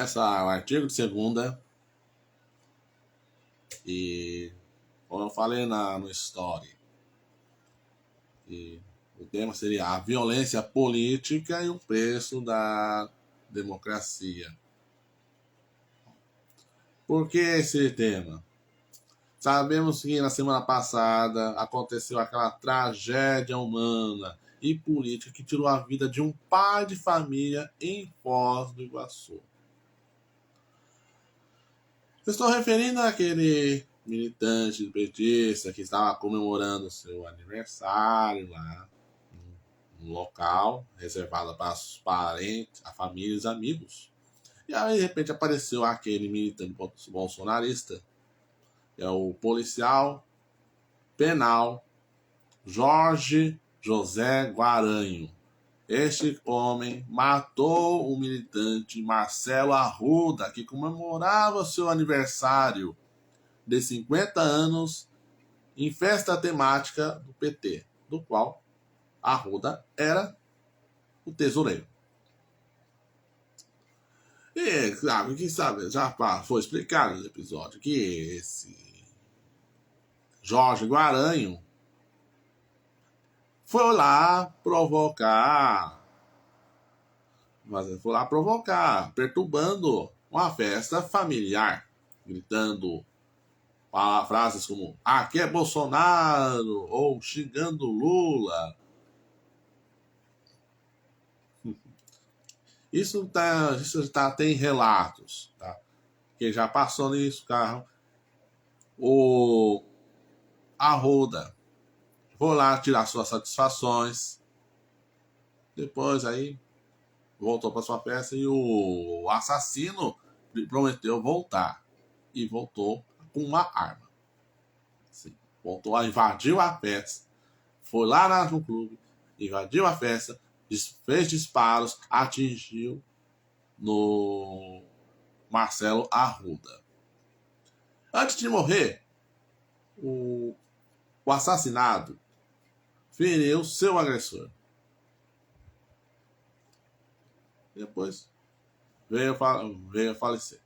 começa o artigo de segunda e, como eu falei no story, e o tema seria a violência política e o preço da democracia. Por que esse tema? Sabemos que na semana passada aconteceu aquela tragédia humana e política que tirou a vida de um pai de família em Foz do Iguaçu. Estou referindo àquele militante petista que estava comemorando seu aniversário lá no local reservado para os parentes, a família e os amigos. E aí, de repente, apareceu aquele militante bolsonarista, que é o policial penal Jorge José Guaranho. Este homem matou o militante Marcelo Arruda, que comemorava seu aniversário de 50 anos em festa temática do PT, do qual Arruda era o tesoureiro. E, claro, quem sabe, já foi explicado no episódio que esse Jorge Guaranho foi lá provocar, perturbando uma festa familiar, gritando frases como aqui é Bolsonaro, ou xingando Lula. Isso tem relatos, tá? Que já passou nisso, carro. O Arruda foi lá tirar suas satisfações. Depois aí voltou para sua festa e o assassino prometeu voltar. E voltou com uma arma. Sim, voltou a invadir a festa. Foi lá no clube, invadiu a festa, fez disparos, atingiu no Marcelo Arruda. Antes de morrer, o assassinado feriu seu agressor. Depois veio a falecer.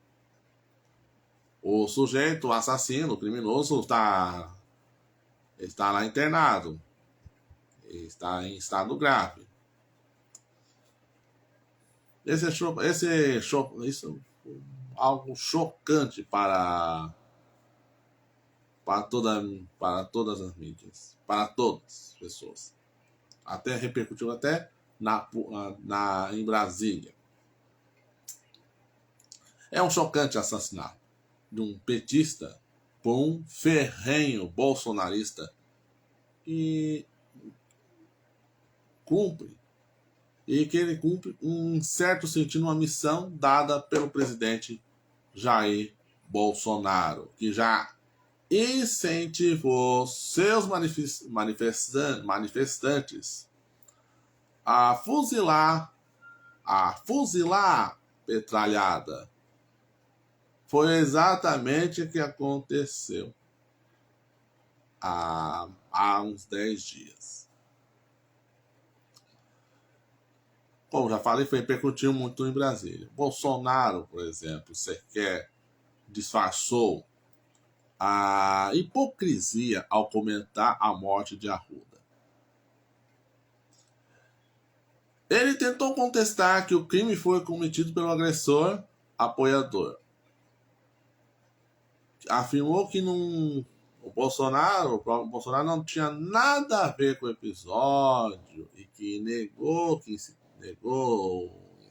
O sujeito, o assassino, o criminoso, está lá internado. Está em estado grave. Isso é algo chocante para todas as mídias, para todas as pessoas. Até repercutiu até em Brasília. É um chocante assassinato de um petista por um ferrenho bolsonarista que ele cumpre, em certo sentido, uma missão dada pelo presidente Jair Bolsonaro, que já incentivou seus manifestantes a fuzilar petralhada. Foi exatamente o que aconteceu há uns 10 dias. Como já falei, repercutiu muito em Brasília. Bolsonaro, por exemplo, sequer disfarçou a hipocrisia ao comentar a morte de Arruda. Ele tentou contestar que o crime foi cometido pelo agressor apoiador. Afirmou que o Bolsonaro não tinha nada a ver com o episódio e que negou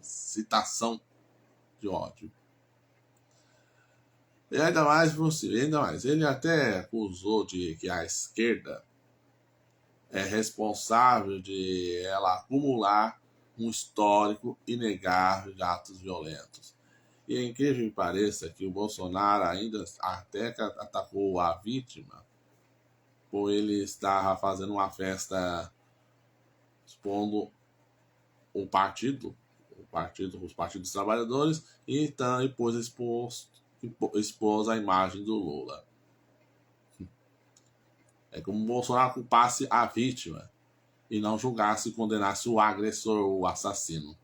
citação de ódio. E ainda mais, ele até acusou de que a esquerda é responsável de ela acumular um histórico inegável de atos violentos. E é incrível que pareça que o Bolsonaro ainda até atacou a vítima por ele estar fazendo uma festa expondo os partidos dos trabalhadores e então depois expôs a imagem do Lula. É como o Bolsonaro culpasse a vítima e não julgasse e condenasse o agressor, o assassino.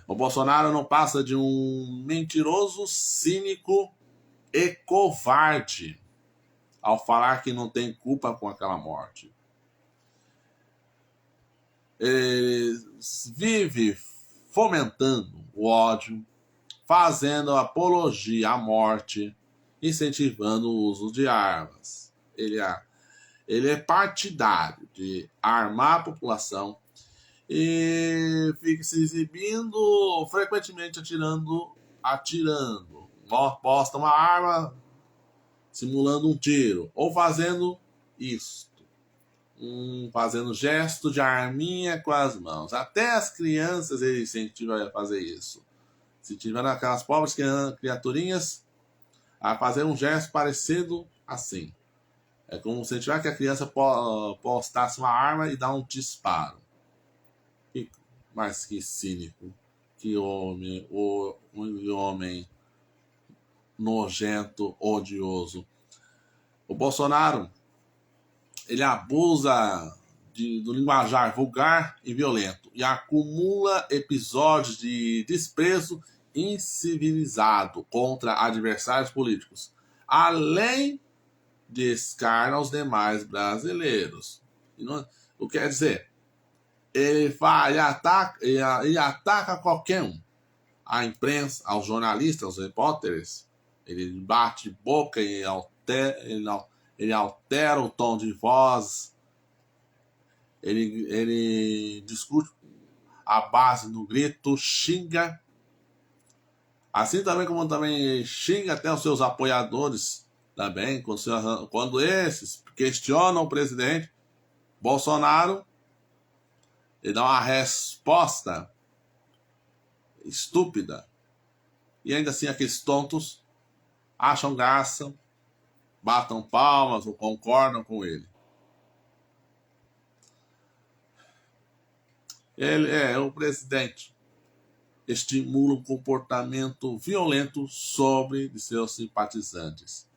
O Bolsonaro não passa de um mentiroso, cínico e covarde ao falar que não tem culpa com aquela morte. Ele vive fomentando o ódio, fazendo apologia à morte, incentivando o uso de armas. Ele é partidário de armar a população e fica se exibindo, frequentemente atirando. Posta uma arma simulando um tiro, ou fazendo isto. Fazendo gesto de arminha com as mãos. Até as crianças ele incentiva a fazer isso. Incentivando aquelas pobres criaturinhas a fazer um gesto parecido assim. É como se tiver que a criança postasse uma arma e dar um disparo. Mas que cínico. Que homem nojento, odioso. O Bolsonaro, ele abusa do linguajar vulgar e violento e acumula episódios de desprezo incivilizado contra adversários políticos, além de escárnio aos demais brasileiros. O que quer dizer? Ele vai e ataca qualquer um. A imprensa, aos jornalistas, aos repórteres. Ele bate boca e ele altera o tom de voz. Ele discute a base do grito, xinga. Assim também como também xinga até os seus apoiadores também, quando esses questionam o presidente Bolsonaro, ele dá uma resposta estúpida. E ainda assim aqueles tontos acham graça, batam palmas ou concordam com ele. O presidente estimula um comportamento violento sobre seus simpatizantes.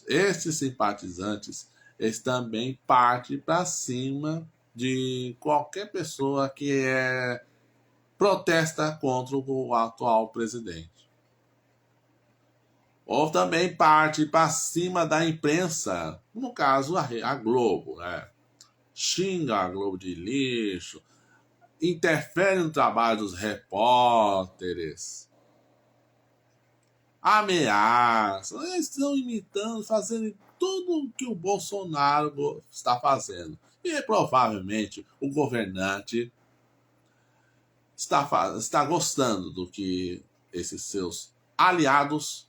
Estes simpatizantes, eles também partem para cima de qualquer pessoa que protesta contra o atual presidente. Ou também parte para cima da imprensa, no caso a Globo, né? Xinga a Globo de lixo, interfere no trabalho dos repórteres, ameaça. Eles estão imitando, fazendo tudo o que o Bolsonaro está fazendo. E provavelmente o governante está gostando do que esses seus aliados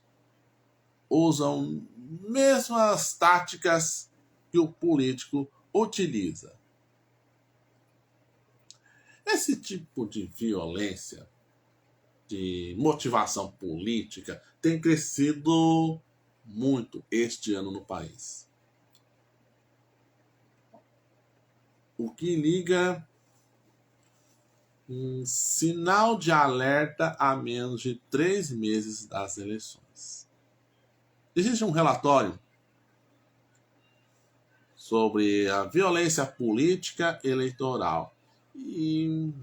usam, mesmas táticas que o político utiliza. Esse tipo de violência, de motivação política, tem crescido muito este ano no país. O que liga um sinal de alerta a menos de 3 meses das eleições. Existe um relatório sobre a violência política eleitoral. E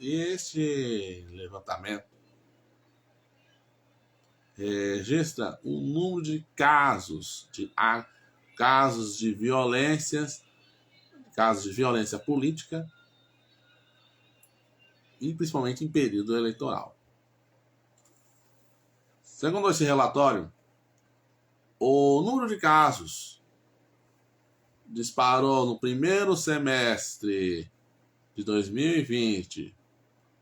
este levantamento registra um número de casos de violência política, e principalmente em período eleitoral. Segundo esse relatório, o número de casos disparou no primeiro semestre de 2020,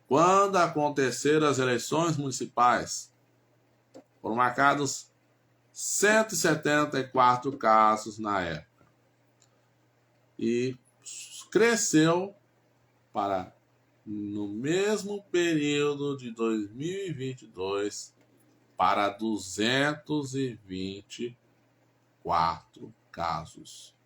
quando aconteceram as eleições municipais. Foram marcados 174 casos na época. E cresceu para, no mesmo período de 2022, para 224 casos.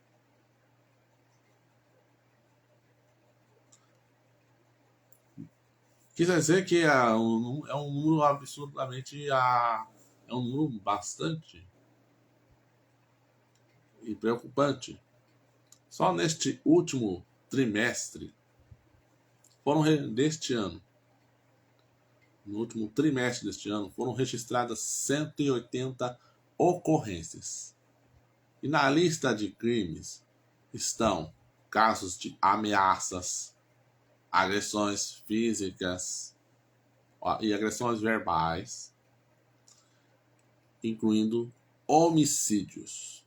Quer dizer que é um número absurdamente... é um número bastante e preocupante. Só neste último trimestre, deste ano, no último trimestre deste ano, foram registradas 180 ocorrências. E na lista de crimes estão casos de ameaças, agressões físicas e agressões verbais, incluindo homicídios.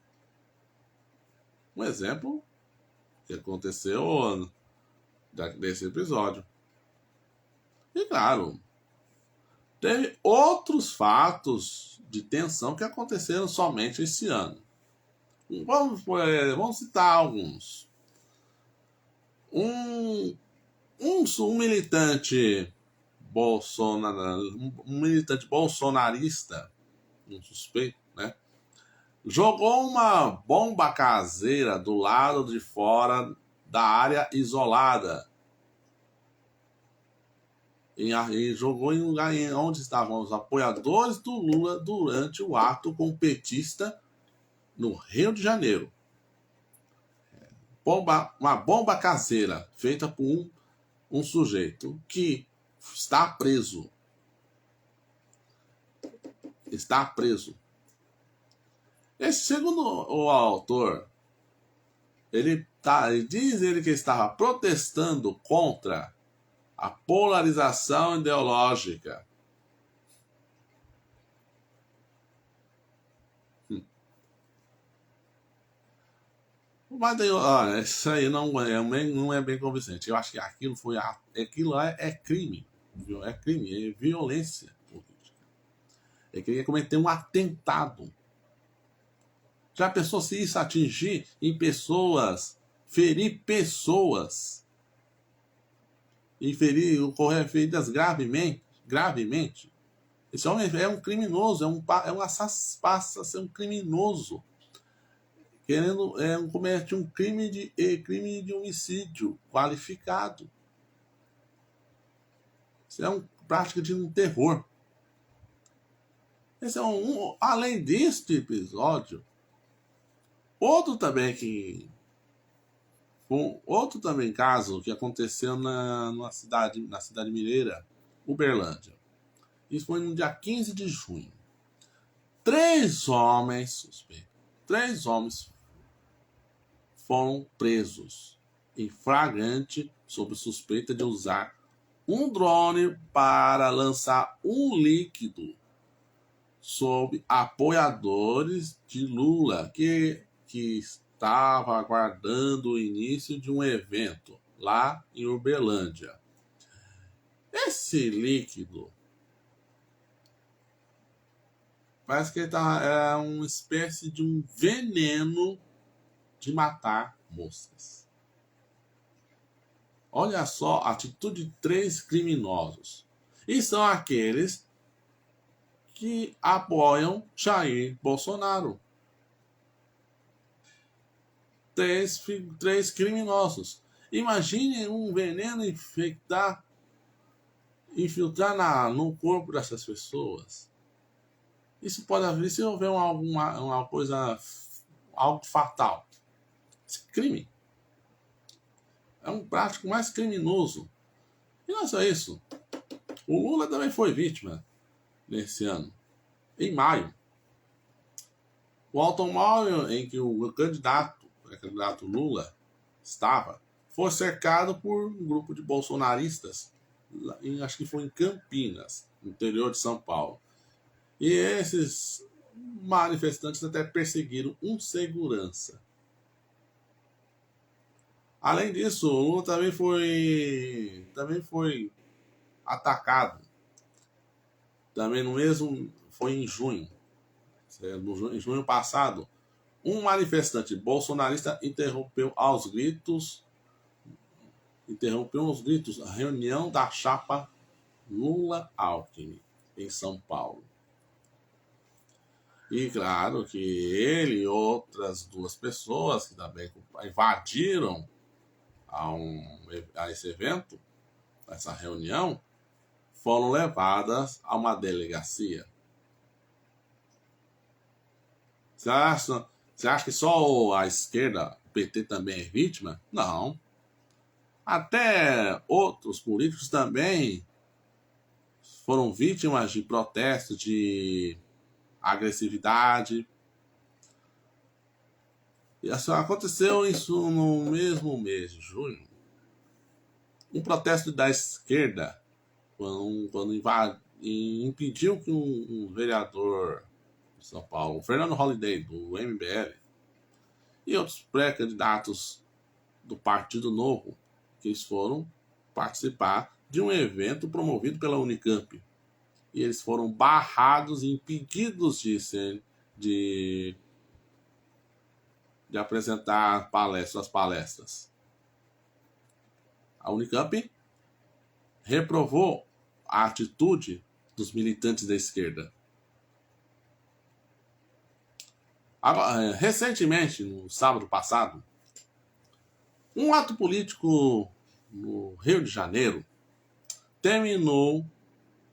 Um exemplo que aconteceu desse episódio. E claro, teve outros fatos de tensão que aconteceram somente esse ano. Vamos citar alguns. Um militante bolsonarista, um suspeito, né? Jogou uma bomba caseira do lado de fora da área isolada. E jogou em um lugar onde estavam os apoiadores do Lula durante o ato com o petista no Rio de Janeiro. Uma bomba caseira feita por um sujeito que está preso. Está preso. Segundo o autor, ele diz que estava protestando contra a polarização ideológica. Mas isso aí não é bem convincente. Eu acho que aquilo lá é crime. É crime, é violência política. Ele queria cometer um atentado. Já pensou se isso atingir em pessoas, ferir pessoas, ocorrer feridas gravemente? Esse homem é um criminoso, passa a ser um criminoso. Comete um crime de homicídio qualificado. Isso é uma prática de um terror. Esse é além deste episódio, outro também caso que aconteceu na cidade mineira, Uberlândia. Isso foi no dia 15 de junho. 3 homens foram presos em flagrante sob suspeita de usar um drone para lançar um líquido sobre apoiadores de Lula que estava aguardando o início de um evento lá em Uberlândia. Esse líquido parece que é uma espécie de um veneno de matar moscas. Olha só a atitude de 3 criminosos. E são aqueles que apoiam Jair Bolsonaro. 3 criminosos. Imagine um veneno infiltrar no corpo dessas pessoas. Isso pode haver, se houver uma coisa, algo fatal. Esse crime é um prático mais criminoso. E não é só isso. O Lula também foi vítima nesse ano, em maio. O automóvel em que o candidato Lula estava foi cercado por um grupo de bolsonaristas, acho que foi em Campinas, no interior de São Paulo. E esses manifestantes até perseguiram um segurança. Além disso, o Lula também foi atacado. Também foi em junho. Em junho passado, um manifestante bolsonarista interrompeu aos gritos a reunião da chapa Lula-Alckmin em São Paulo. E claro que ele e outras 2 pessoas que também invadiram a esse evento, essa reunião, foram levadas a uma delegacia. Você acha que só a esquerda, o PT, também é vítima? Não. Até outros políticos também foram vítimas de protestos de agressividade. E assim, aconteceu isso no mesmo mês de junho. Um protesto da esquerda, quando impediu que um vereador de São Paulo, Fernando Holliday, do MBL, e outros pré-candidatos do Partido Novo, que eles foram participar de um evento promovido pela Unicamp. E eles foram barrados e impedidos de apresentar palestras. A Unicamp reprovou a atitude dos militantes da esquerda. Agora, recentemente, no sábado passado, um ato político no Rio de Janeiro terminou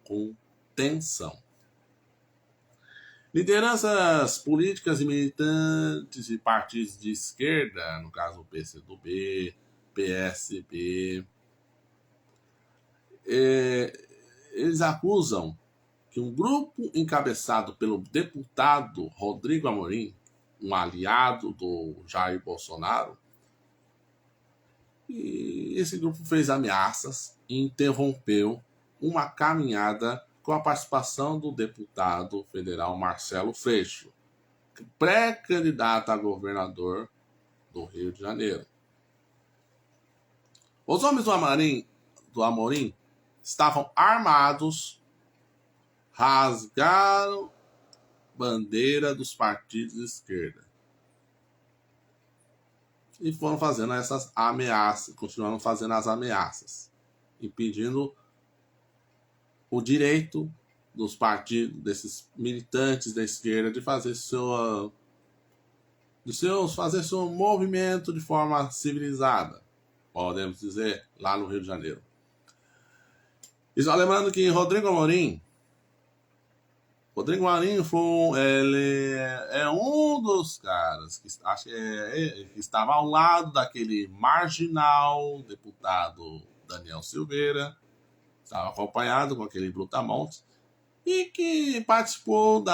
com tensão. Lideranças políticas e militantes de partidos de esquerda, no caso o PCdoB, PSB, eles acusam que um grupo encabeçado pelo deputado Rodrigo Amorim, um aliado do Jair Bolsonaro, e esse grupo fez ameaças e interrompeu uma caminhada com a participação do deputado federal Marcelo Freixo, pré-candidato a governador do Rio de Janeiro. Os homens do Amorim estavam armados, rasgaram bandeira dos partidos de esquerda e foram fazendo essas ameaças, continuaram fazendo as ameaças, impedindo o direito dos partidos, desses militantes da esquerda, de fazer seu movimento de forma civilizada, podemos dizer, lá no Rio de Janeiro. E só lembrando que Rodrigo Amorim ele é um dos caras que acho que estava ao lado daquele marginal deputado Daniel Silveira, estava acompanhado com aquele Brutamontes, e que participou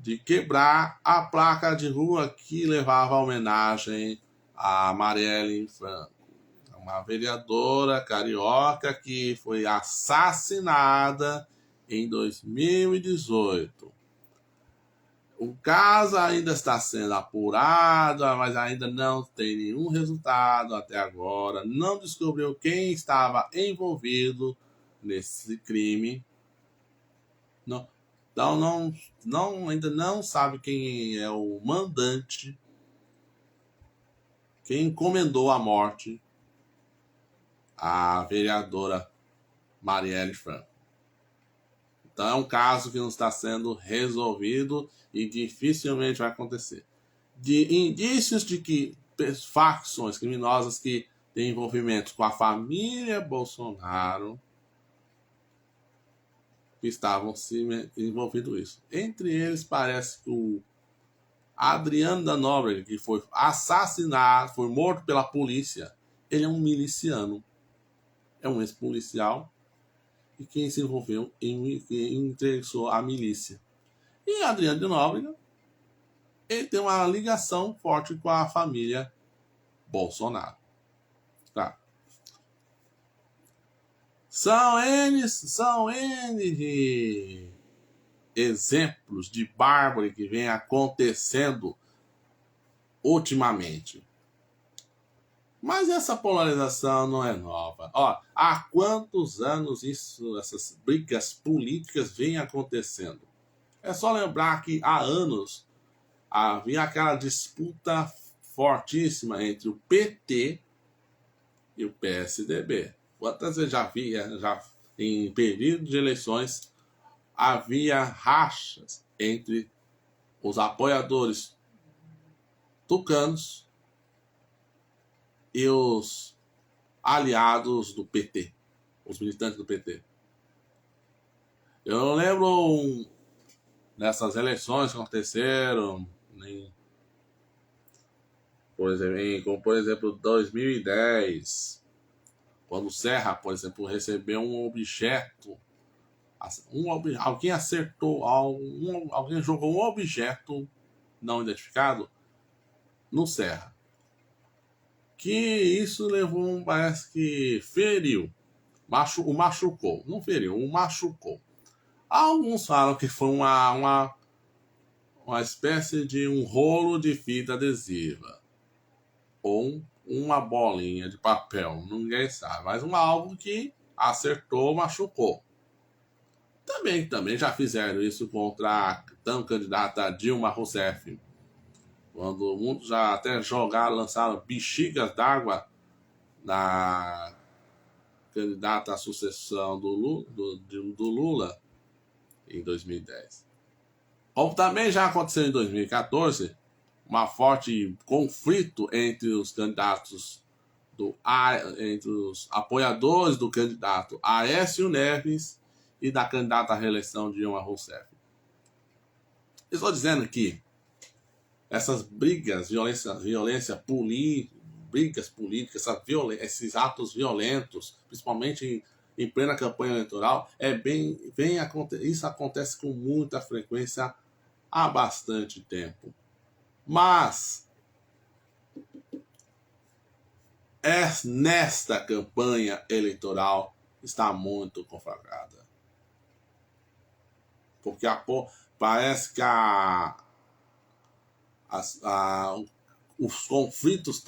de quebrar a placa de rua que levava a homenagem a Marielle Franco, uma vereadora carioca que foi assassinada em 2018. O caso ainda está sendo apurado, mas ainda não tem nenhum resultado até agora. Não descobriu quem estava envolvido nesse crime. Ainda não sabe quem é o mandante, quem encomendou a morte à vereadora Marielle Franco. Então é um caso que não está sendo resolvido e dificilmente vai acontecer. De indícios de que facções criminosas que têm envolvimento com a família Bolsonaro que estavam se envolvidos nisso. Entre eles parece que o Adriano da Nóbrega, que foi assassinado, foi morto pela polícia, ele é um miliciano, é um ex-policial, e quem se envolveu em interessou a milícia. E Adriano de Nóbrega, ele tem uma ligação forte com a família Bolsonaro. Tá? São N de exemplos de bárbaro que vem acontecendo ultimamente. Mas essa polarização não é nova. Há quantos anos essas brigas políticas vêm acontecendo? É só lembrar que há anos havia aquela disputa fortíssima entre o PT e o PSDB. Quantas vezes já em período de eleições, havia rachas entre os apoiadores tucanos e os aliados do PT, os militantes do PT. Eu lembro nessas eleições que aconteceram, por exemplo, 2010, Quando o Serra, por exemplo, recebeu um objeto, alguém acertou, alguém jogou um objeto não identificado no Serra. Que isso levou, parece que feriu, o machucou, não feriu, o machucou. Alguns falam que foi uma espécie de um rolo de fita adesiva ou uma bolinha de papel, ninguém sabe, mas algo que acertou, machucou. Também já fizeram isso contra a tão candidata Dilma Rousseff, quando muitos já até lançaram bexigas d'água na candidata à sucessão do Lula em 2010. Como também já aconteceu em 2014, uma forte conflito entre os candidatos entre os apoiadores do candidato Aécio Neves e da candidata à reeleição Dilma Rousseff. Estou dizendo que essas brigas, brigas políticas, esses atos violentos, principalmente em plena campanha eleitoral, isso acontece com muita frequência há bastante tempo. Mas nesta campanha eleitoral está muito conflagrada. Porque parece que os conflitos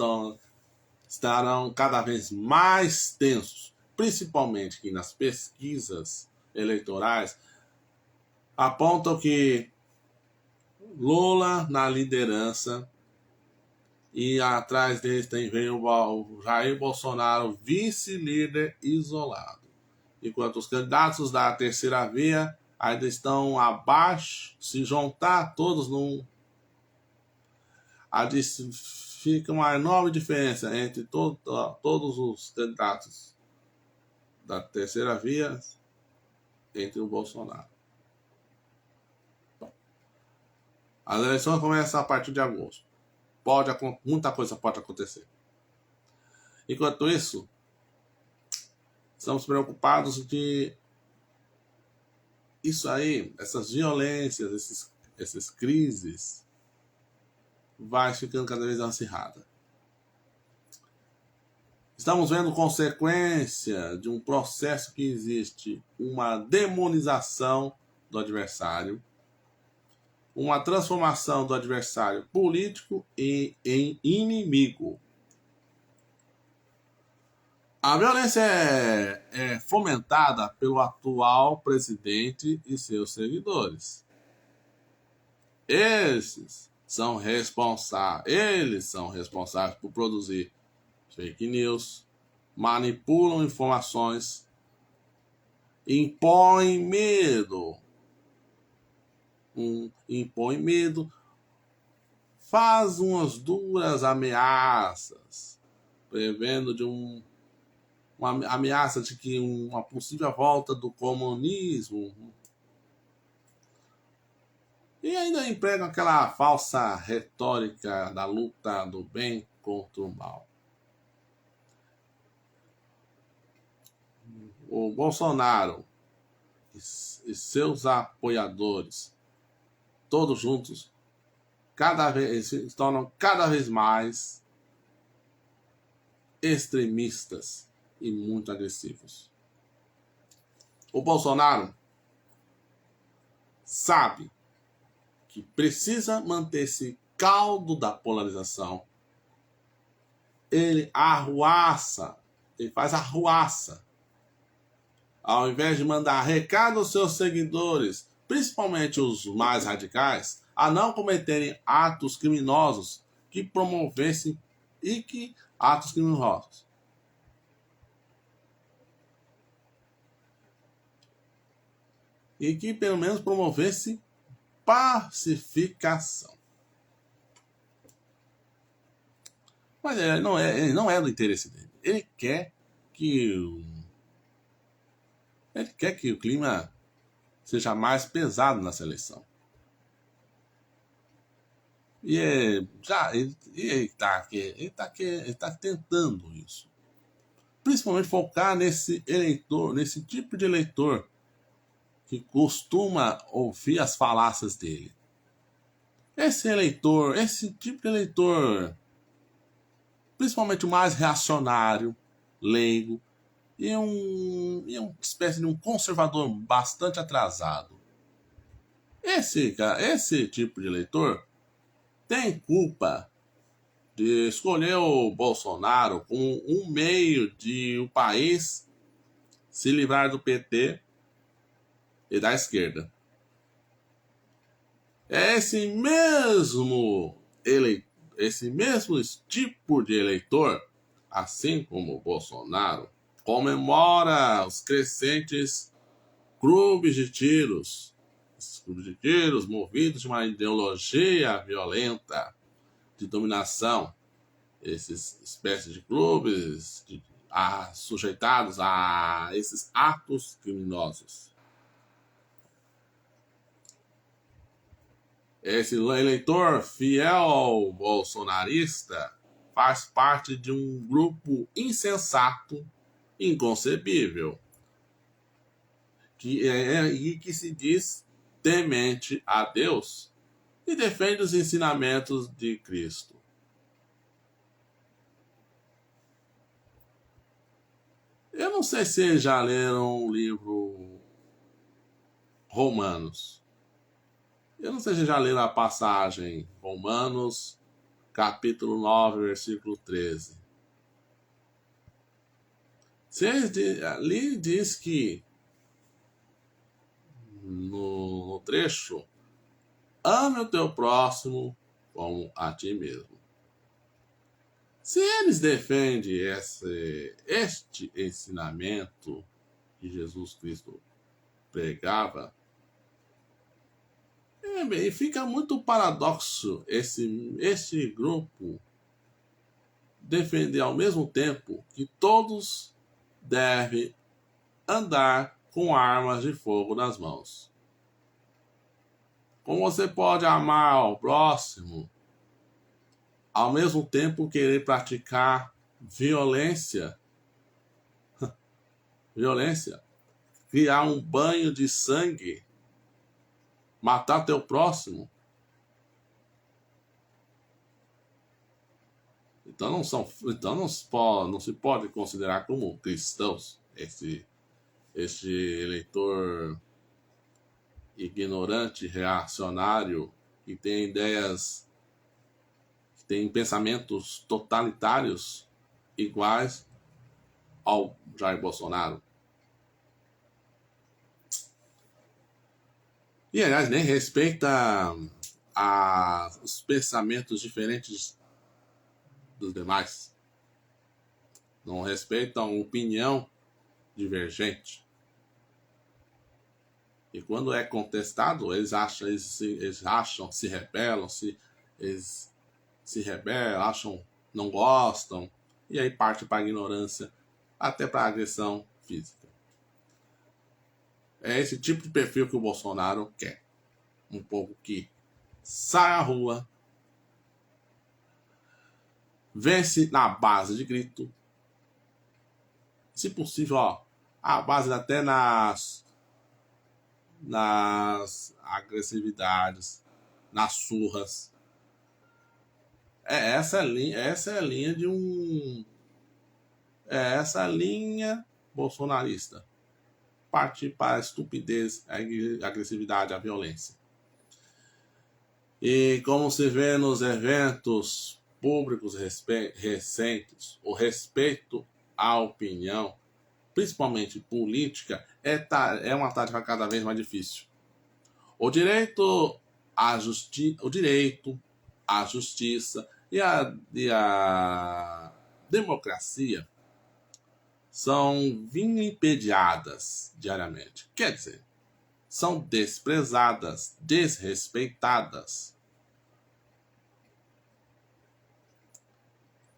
estarão cada vez mais tensos, principalmente que nas pesquisas eleitorais apontam que Lula na liderança e atrás deles vem o Jair Bolsonaro, vice-líder isolado. Enquanto os candidatos da terceira via ainda estão abaixo, se juntar todos fica uma enorme diferença entre todos os candidatos da terceira via entre o Bolsonaro. Bom, as eleições começam a partir de agosto. Muita coisa pode acontecer. Enquanto isso, estamos preocupados de isso aí, essas violências, essas crises, vai ficando cada vez mais acirrada. Estamos vendo consequência de um processo que existe, uma demonização do adversário, uma transformação do adversário político em inimigo. A violência é fomentada pelo atual presidente e seus seguidores. Eles são responsáveis por produzir fake news, manipulam informações, impõem medo, faz umas duras ameaças, prevendo de uma ameaça de que uma possível volta do comunismo. E ainda empregam aquela falsa retórica da luta do bem contra o mal. O Bolsonaro e seus apoiadores, todos juntos, se tornam cada vez mais extremistas e muito agressivos. O Bolsonaro sabe que precisa manter esse caldo da polarização. Ele faz arruaça. Ao invés de mandar recado aos seus seguidores, principalmente os mais radicais, a não cometerem atos criminosos que promovessem atos criminosos. E que pelo menos promovesse pacificação. Mas ele não é do interesse dele. Ele quer que o clima seja mais pesado nessa eleição. E ele está tentando isso. principalmente focar nesse eleitor, nesse tipo de eleitor que costuma ouvir as falácias dele. Esse eleitor, esse tipo de eleitor, principalmente o mais reacionário, leigo, e uma espécie de um conservador bastante atrasado. Esse tipo de eleitor tem culpa de escolher o Bolsonaro como um meio de o país se livrar do PT e da esquerda. É esse mesmo tipo de eleitor, assim como o Bolsonaro, comemora os crescentes clubes de tiros. Esses clubes de tiros movidos de uma ideologia violenta de dominação. Esses espécies de clubes sujeitados a esses atos criminosos. Esse eleitor fiel bolsonarista faz parte de um grupo insensato, inconcebível, que se diz temente a Deus e defende os ensinamentos de Cristo. Eu não sei se vocês já leram o livro Romanos. Eu não sei se já leram a passagem Romanos, capítulo 9, versículo 13. Ali diz que, no trecho, ame o teu próximo como a ti mesmo. Se eles defendem este ensinamento que Jesus Cristo pregava, bem, fica muito paradoxo este grupo defender ao mesmo tempo que todos devem andar com armas de fogo nas mãos. Como você pode amar o próximo ao mesmo tempo querer praticar violência, criar um banho de sangue, matar teu próximo? Então não se pode considerar como cristãos este eleitor ignorante, reacionário, que tem ideias, que tem pensamentos totalitários iguais ao Jair Bolsonaro. E, aliás, nem respeita os pensamentos diferentes dos demais. Não respeita uma opinião divergente. E quando é contestado, eles se rebelam, acham, não gostam, e aí parte para a ignorância, até para a agressão física. É esse tipo de perfil que o Bolsonaro quer. Um povo que sai à rua, vence na base de grito, se possível, a base até nas agressividades, nas surras. Essa é a linha de um. Essa linha bolsonarista. Partir para a estupidez, a agressividade, a violência. E como se vê nos eventos públicos recentes, o respeito à opinião, principalmente política, é uma tarefa cada vez mais difícil. O direito, a justiça e a democracia são vilipendiadas diariamente. Quer dizer, são desprezadas, desrespeitadas.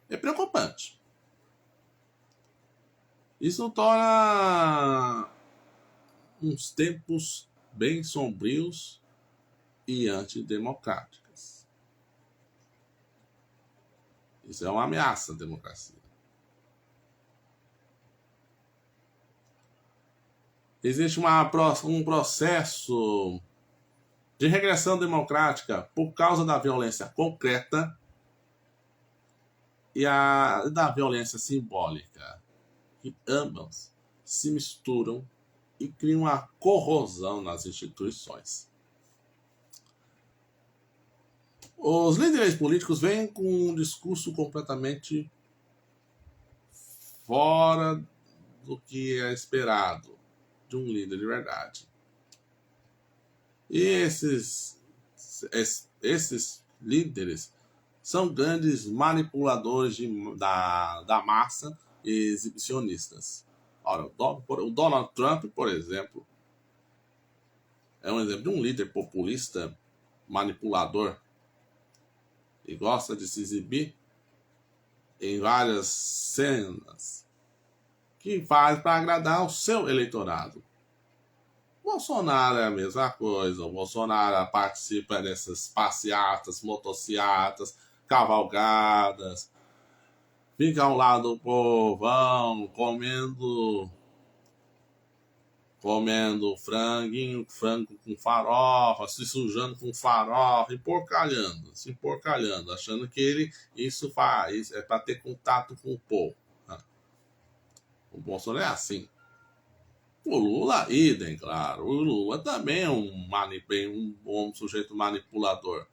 É preocupante. Isso torna uns tempos bem sombrios e antidemocráticos. Isso é uma ameaça à democracia. existe um processo de regressão democrática por causa da violência concreta e da violência simbólica, que ambas se misturam e criam uma corrosão nas instituições. Os líderes políticos vêm com um discurso completamente fora do que é esperado de um líder de verdade. E esses líderes são grandes manipuladores da massa e exibicionistas. Ora, o Donald Trump, por exemplo, é um exemplo de um líder populista, manipulador, e gosta de se exibir em várias cenas que faz para agradar o seu eleitorado. O Bolsonaro é a mesma coisa. O Bolsonaro participa dessas passeatas, motociatas, cavalgadas, fica ao lado do povão, comendo frango com farofa, se sujando com farofa, se emporcalhando, achando que isso faz, é para ter contato com o povo. O Bolsonaro é assim. O Lula, idem, claro. O Lula também é um sujeito manipulador.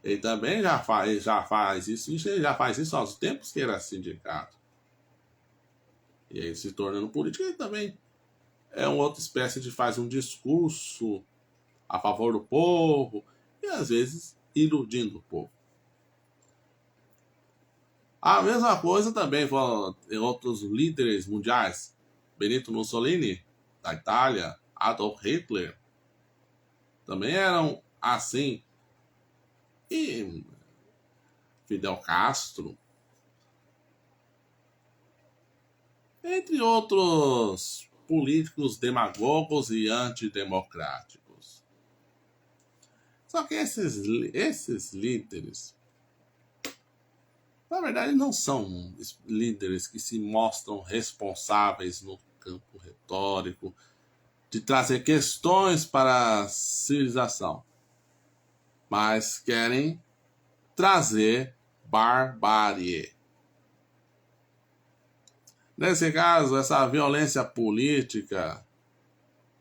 Ele também já faz isso aos tempos que era sindicato. E aí, se tornando político, ele também é uma outra espécie de faz um discurso a favor do povo e, às vezes, iludindo o povo. A mesma coisa também em outros líderes mundiais. Benito Mussolini, da Itália, Adolf Hitler, também eram assim. E Fidel Castro, entre outros políticos demagogos e antidemocráticos. Só que esses líderes, na verdade, não são líderes que se mostram responsáveis no campo retórico de trazer questões para a civilização, mas querem trazer barbárie. Nesse caso, essa violência política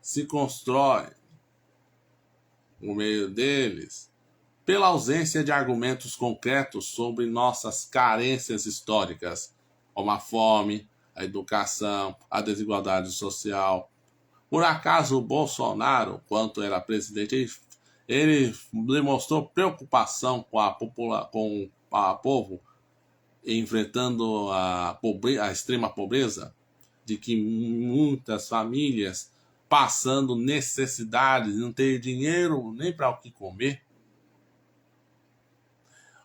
se constrói, no meio deles, pela ausência de argumentos concretos sobre nossas carências históricas, como a fome, a educação, a desigualdade social. Por acaso o Bolsonaro, quando era presidente, ele demonstrou preocupação com o povo enfrentando a extrema pobreza, de que muitas famílias passando necessidades, não ter dinheiro nem para o que comer.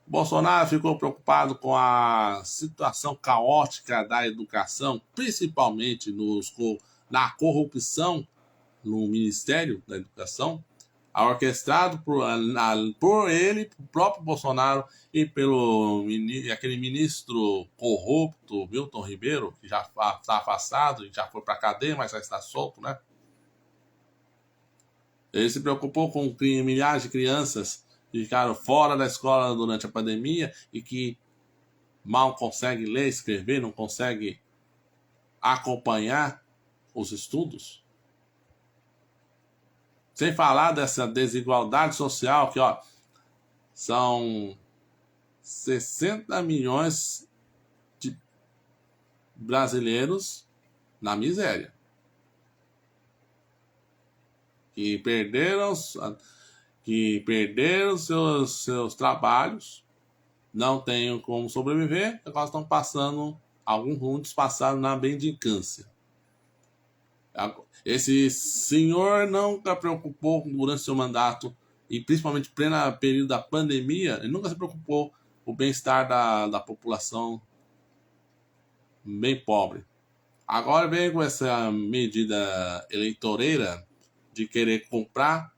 O Bolsonaro ficou preocupado com a situação caótica da educação, principalmente na corrupção no Ministério da Educação, orquestrado por ele, o próprio Bolsonaro e pelo aquele ministro corrupto, Milton Ribeiro, que já está afastado e já foi para a cadeia, mas já está solto, né? Ele se preocupou com milhares de crianças que ficaram fora da escola durante a pandemia e que mal conseguem ler, escrever, não conseguem acompanhar os estudos. Sem falar dessa desigualdade social que, são 60 milhões de brasileiros na miséria. Que perderam seus trabalhos, não têm como sobreviver, agora estão passando, alguns passaram na mendicância. Esse senhor nunca preocupou durante seu mandato, e principalmente em pleno período da pandemia, ele nunca se preocupou com o bem-estar da população bem pobre. Agora vem com essa medida eleitoreira de querer comprar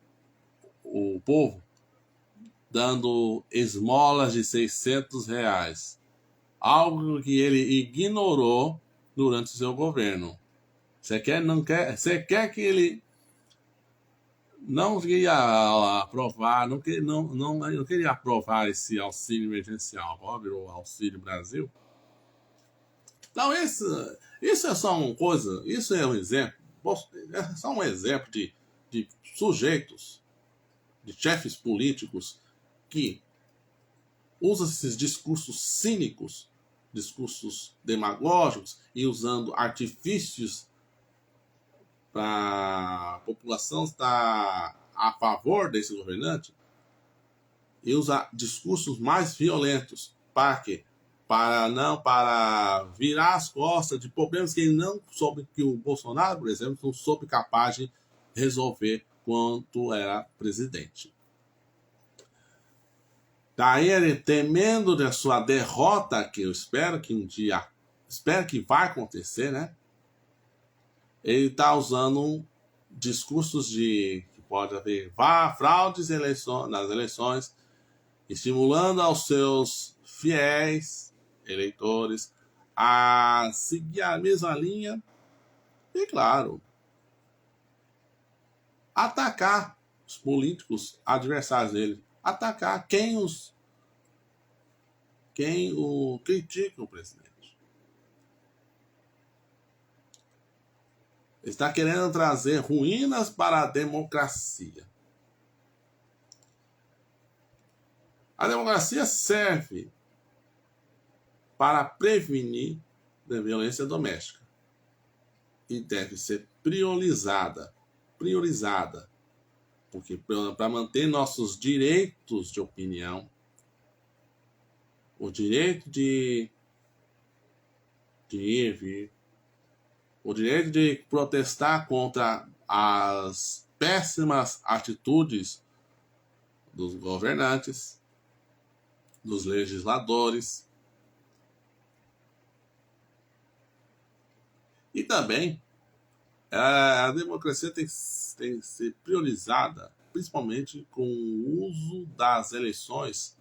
o povo, dando esmolas de R$600, algo que ele ignorou durante o seu governo. Você quer, não quer, você quer que ele não queria aprovar, não queria aprovar esse auxílio emergencial, pobre, o Auxílio Brasil. Então, isso é só uma coisa, isso é um exemplo, é só um exemplo de sujeitos, de chefes políticos que usam esses discursos cínicos, discursos demagógicos e usando artifícios para a população estar a favor desse governante e usa discursos mais violentos. Para quê? Para virar as costas de problemas que ele não soube, que o Bolsonaro, por exemplo, não soube capaz de resolver quando era presidente. Daí ele, temendo da sua derrota, que eu espero que um dia, espero que vai acontecer, né? Ele está usando discursos que pode haver fraudes nas eleições, estimulando aos seus fiéis eleitores a seguir a mesma linha e, claro, atacar os políticos adversários dele, atacar quem o critica o presidente. Está querendo trazer ruínas para a democracia. A democracia serve para prevenir a violência doméstica e deve ser priorizada, porque para manter nossos direitos de opinião, o direito de ir e vir, o direito de protestar contra as péssimas atitudes dos governantes, dos legisladores. E também a democracia tem que ser priorizada, principalmente com o uso das eleições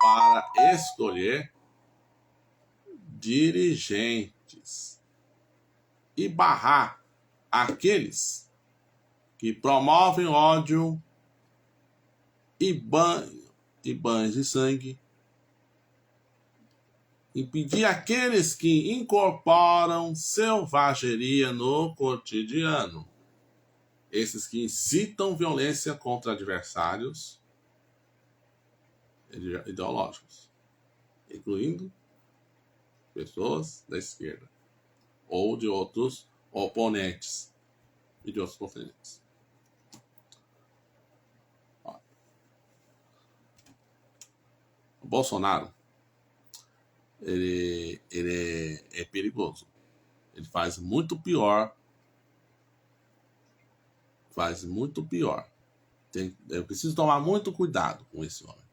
para escolher dirigentes e barrar aqueles que promovem ódio e banhos de sangue, impedir aqueles que incorporam selvageria no cotidiano, esses que incitam violência contra adversários ideológicos, incluindo pessoas da esquerda ou de outros oponentes e de outros continentes. O Bolsonaro, ele é perigoso. Ele faz muito pior. Eu preciso tomar muito cuidado com esse homem.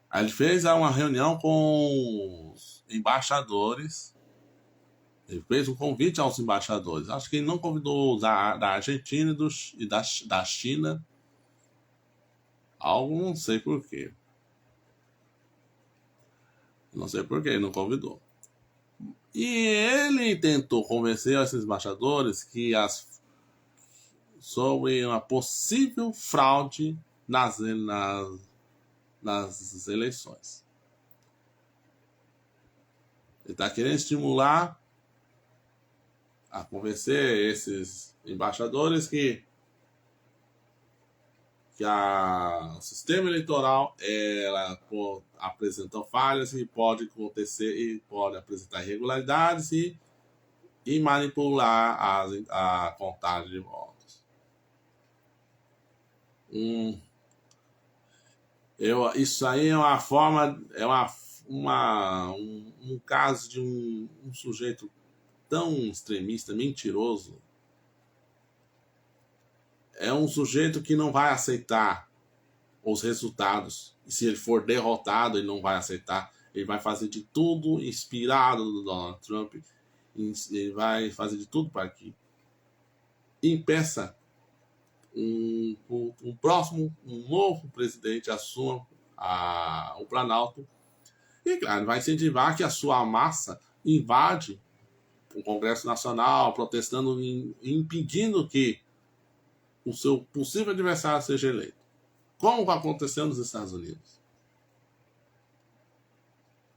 Aí ele fez uma reunião com os embaixadores. Ele fez um convite aos embaixadores. Acho que ele não convidou da Argentina e da China. Algo não sei por quê. Não sei por que ele não convidou. E ele tentou convencer esses embaixadores sobre uma possível fraude nas eleições. Ele está querendo estimular a convencer esses embaixadores que o sistema eleitoral apresenta falhas e pode acontecer e pode apresentar irregularidades e manipular a contagem de votos. Isso aí é uma forma, um caso de um sujeito tão extremista, mentiroso. É um sujeito que não vai aceitar os resultados. E se ele for derrotado, ele não vai aceitar. Ele vai fazer de tudo, inspirado do Donald Trump. Ele vai fazer de tudo para que impeça um novo presidente assuma o Planalto. E, claro, vai incentivar que a sua massa invade o Congresso Nacional protestando, impedindo que o seu possível adversário seja eleito. Como aconteceu nos Estados Unidos.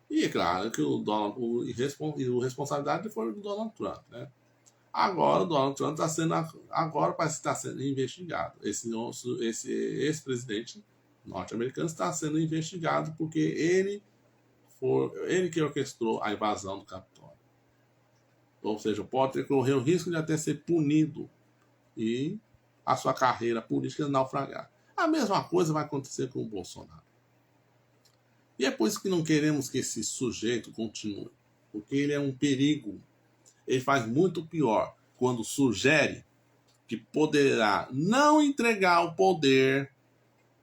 E é claro que o responsabilidade foi do Donald Trump, né? Agora o Donald Trump parece que está sendo investigado. Esse ex-presidente norte-americano está sendo investigado porque ele que orquestrou a invasão do Capitólio. Ou seja, pode correr o risco de até ser punido e a sua carreira política naufragar. A mesma coisa vai acontecer com o Bolsonaro. E é por isso que não queremos que esse sujeito continue, porque ele é um perigo. Ele faz muito pior quando sugere que poderá não entregar o poder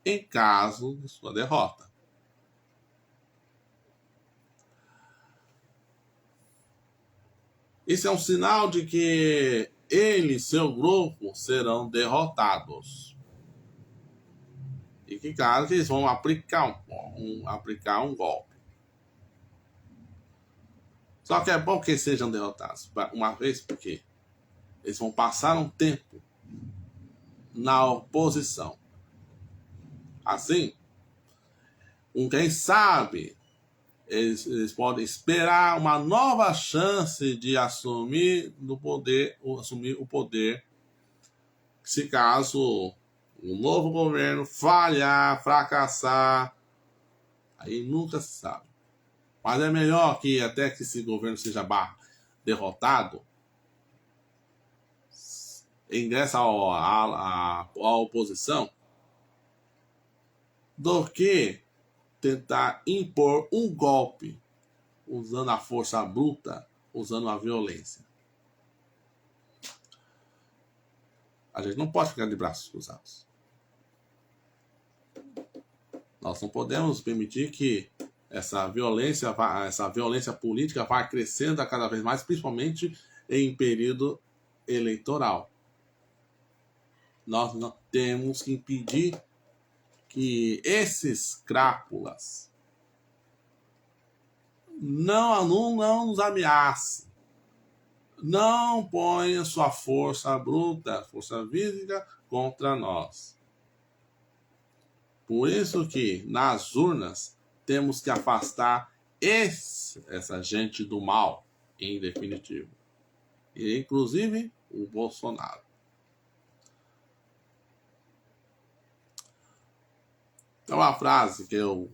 em caso de sua derrota. Isso é um sinal de que ele e seu grupo serão derrotados. E que, claro, que eles vão aplicar um golpe. Só que é bom que eles sejam derrotados. Uma vez porque eles vão passar um tempo na oposição. Assim, quem sabe, eles podem esperar uma nova chance de assumir o poder, se caso o novo governo falhar, fracassar, aí nunca se sabe. Mas é melhor que até que esse governo seja derrotado, ingressa a oposição, do que tentar impor um golpe usando a força bruta, usando a violência. A gente não pode ficar de braços cruzados. Nós não podemos permitir que essa violência política vá crescendo a cada vez mais, principalmente em período eleitoral. Nós não temos que impedir que esses crápulas não nos ameacem. Não ponha sua força bruta, força física contra nós. Por isso que nas urnas temos que afastar essa gente do mal, em definitivo. E inclusive o Bolsonaro. Então, uma frase que eu,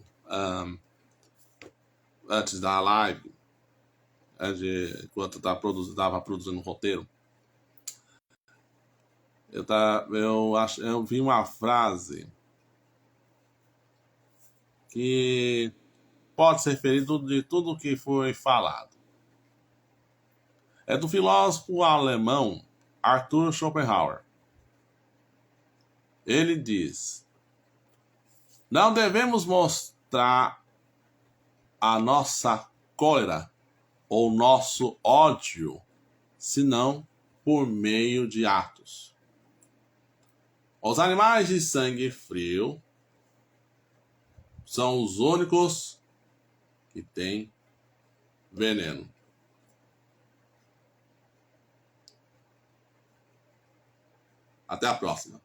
antes da live, enquanto eu estava produzindo um roteiro, eu vi uma frase que pode ser referido de tudo que foi falado. É do filósofo alemão Arthur Schopenhauer. Ele diz: não devemos mostrar a nossa cólera ou nosso ódio, senão por meio de atos. Os animais de sangue frio são os únicos que têm veneno. Até a próxima.